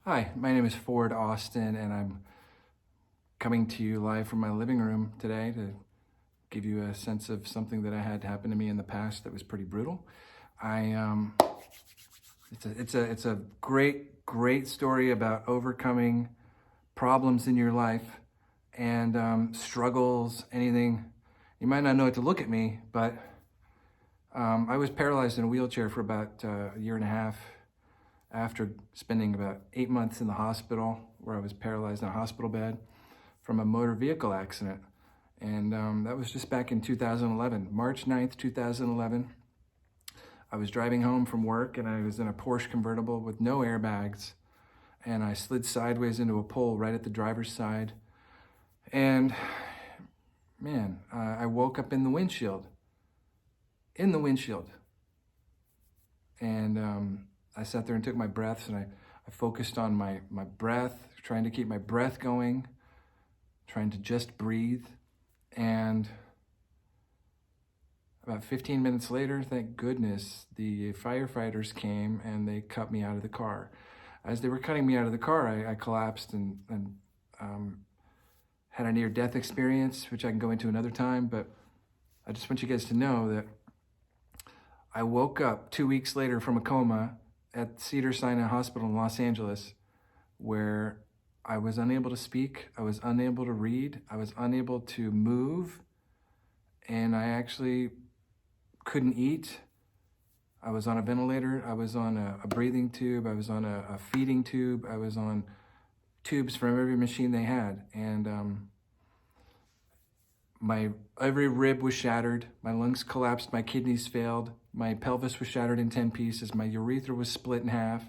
Hi, my name is Ford Austin, and I'm coming to you live from my living room today to give you a sense of something that I had happen to me in the past that was pretty brutal. I it's a great story about overcoming problems in your life and struggles, anything. You might not know it to look at me, but I was paralyzed in a wheelchair for about a year and a half after spending about 8 months in the hospital, where I was paralyzed in a hospital bed from a motor vehicle accident. And that was just back in 2011, March 9th, 2011. I was driving home from work and I was in a Porsche convertible with no airbags. And I slid sideways into a pole right at the driver's side. And man, I woke up in the windshield. In the windshield. And I sat there and took my breaths, and I focused on my breath, trying to keep my breath going, trying to just breathe. And about 15 minutes later, thank goodness, the firefighters came and they cut me out of the car. As they were cutting me out of the car, I collapsed and had a near-death experience, which I can go into another time, but I just want you guys to know that I woke up 2 weeks later from a coma at Cedars-Sinai Hospital in Los Angeles, where I was unable to speak, I was unable to read, I was unable to move, and I actually couldn't eat. I was on a ventilator, I was on a breathing tube, I was on a feeding tube, I was on tubes from every machine they had, and my every rib was shattered, my lungs collapsed, my kidneys failed, my pelvis was shattered in 10 pieces, my urethra was split in half,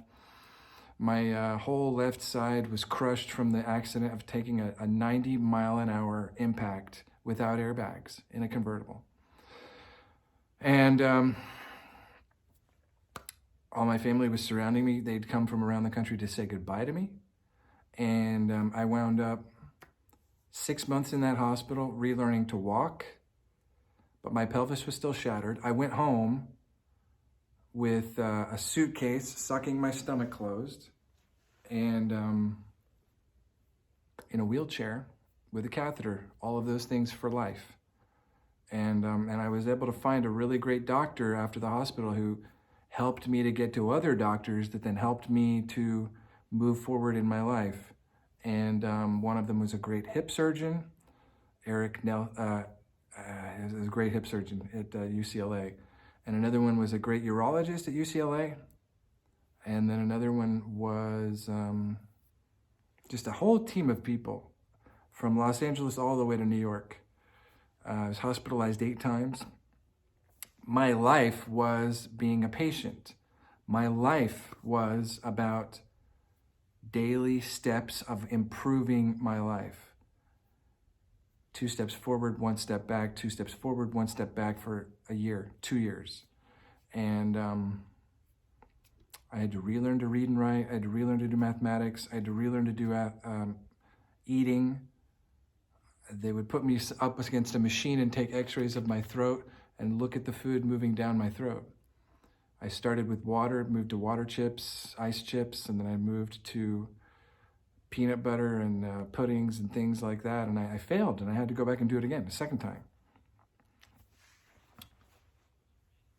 my whole left side was crushed from the accident of taking a 90-mile-an-hour impact without airbags in a convertible. And all my family was surrounding me. They'd come from around the country to say goodbye to me. And I wound up 6 months in that hospital, relearning to walk, but my pelvis was still shattered. I went home with a suitcase, sucking my stomach closed, and in a wheelchair with a catheter, all of those things for life. And I was able to find a really great doctor after the hospital who helped me to get to other doctors that then helped me to move forward in my life. And one of them was a great hip surgeon, Eric Nell, is a great hip surgeon at UCLA. And another one was a great urologist at UCLA. And then another one was just a whole team of people from Los Angeles all the way to New York. I was hospitalized 8 times. My life was being a patient. My life was about daily steps of improving my life. 2 steps forward, 1 step back, 2 steps forward, 1 step back for a year, 2 years. And I had to relearn to read and write. I had to relearn to do mathematics. I had to relearn to do eating. They would put me up against a machine and take x-rays of my throat and look at the food moving down my throat. I started with water, moved to water chips, ice chips, and then I moved to peanut butter and puddings and things like that. And I failed, and I had to go back and do it again, a second time.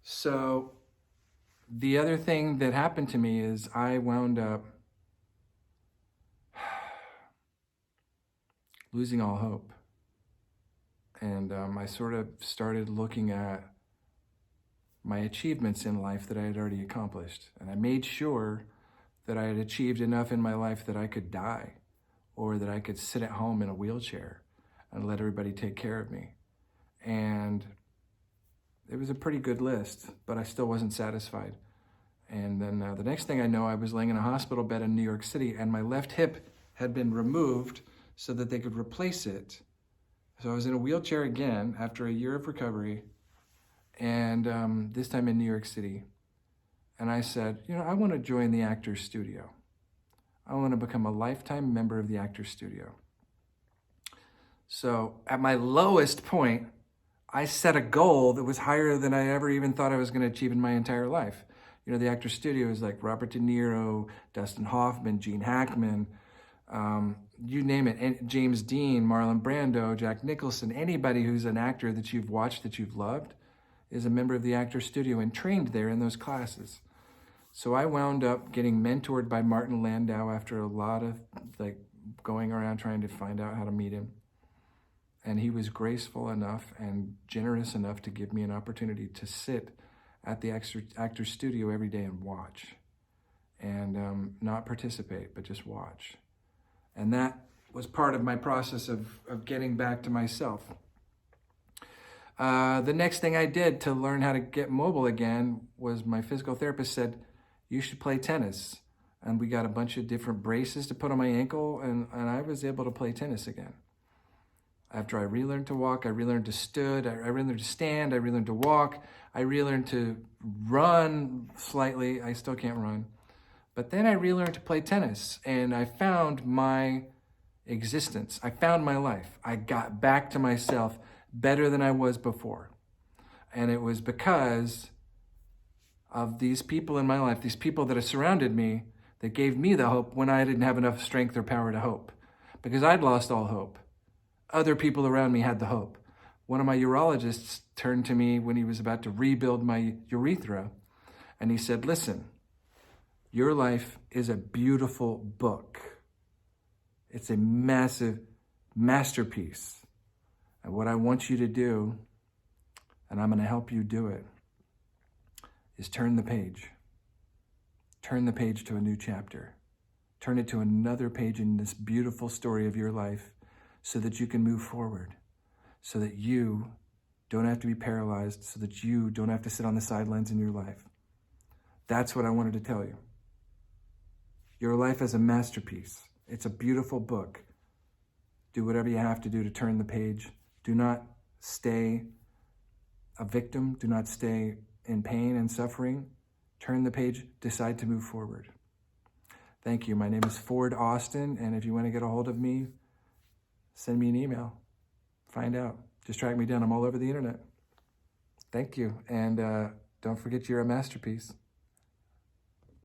So the other thing that happened to me is I wound up losing all hope. And I sort of started looking at my achievements in life that I had already accomplished. And I made sure that I had achieved enough in my life that I could die, or that I could sit at home in a wheelchair and let everybody take care of me. And it was a pretty good list, but I still wasn't satisfied. And then the next thing I know, I was laying in a hospital bed in New York City, and my left hip had been removed so that they could replace it. So I was in a wheelchair again after a year of recovery, and this time in New York City. And I said, I want to join the Actors Studio. I want to become a lifetime member of the Actors Studio. So at my lowest point, I set a goal that was higher than I ever even thought I was going to achieve in my entire life. The Actors Studio is like Robert De Niro, Dustin Hoffman, Gene Hackman, you name it, and James Dean, Marlon Brando, Jack Nicholson, anybody who's an actor that you've watched, that you've loved, is a member of the Actors Studio and trained there in those classes. So I wound up getting mentored by Martin Landau after a lot of going around trying to find out how to meet him. And he was graceful enough and generous enough to give me an opportunity to sit at the Actors Studio every day and watch. And not participate, but just watch. And that was part of my process of getting back to myself. The next thing I did to learn how to get mobile again was my physical therapist said, you should play tennis. And we got a bunch of different braces to put on my ankle, and I was able to play tennis again. After I relearned to walk, I relearned to stood, I relearned to stand, I relearned to walk, I relearned to run slightly. I still can't run. But then I relearned to play tennis, and I found my existence. I found my life. I got back to myself better than I was before. And it was because of these people in my life, these people that have surrounded me, that gave me the hope when I didn't have enough strength or power to hope. Because I'd lost all hope. Other people around me had the hope. One of my urologists turned to me when he was about to rebuild my urethra, and he said, listen, your life is a beautiful book. It's a massive masterpiece. And what I want you to do, and I'm going to help you do it, is turn the page. Turn the page to a new chapter. Turn it to another page in this beautiful story of your life so that you can move forward, so that you don't have to be paralyzed, so that you don't have to sit on the sidelines in your life. That's what I wanted to tell you. Your life is a masterpiece. It's a beautiful book. Do whatever you have to do to turn the page. Do not stay a victim. Do not stay in pain and suffering. Turn the page. Decide to move forward. Thank you. My name is Ford Austin, and if you want to get a hold of me, send me an email. Find out. Just track me down. I'm all over the internet. Thank you, and don't forget you're a masterpiece.